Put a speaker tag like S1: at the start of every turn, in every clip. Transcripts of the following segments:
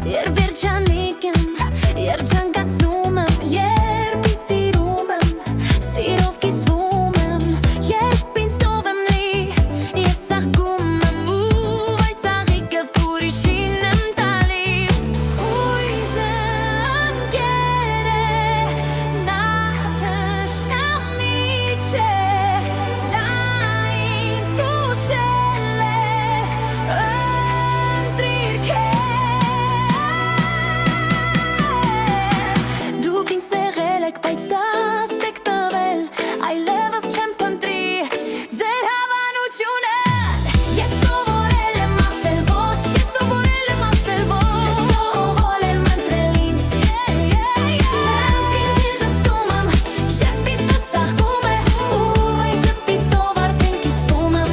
S1: Երբ երջանիկ եմ, երջանկացնում եմ, երբ ինձ սիրում եմ, սիրով կիսվում եմ, երբ ինձ տով եմ լի, ես սաղկում եմ ու վայ ծաղիկը ուրիշին եմ տալիս Հույզ ընկեր է, նա թշնամի չէ, նա ինձ ուշել է, ընտրիր քեզ Բայց դաս եք տվել, այլևս չեմ փնտրի ձեր հավանությունը Ես սովորել եմ ասել ոչ, ես սովորել եմ ասել ոչ Սովորել եմ ընտրել ինձ Նրանք ինձ շպտում եմ, շպիտը սաղկում է ու այ շպիտով արդեն կիսվում եմ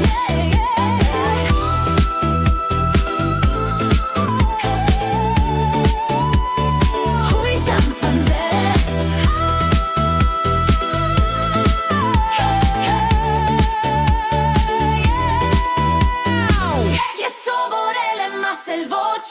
S1: Հույս եմ պնդել Ես սովորել եմ ասել ոչ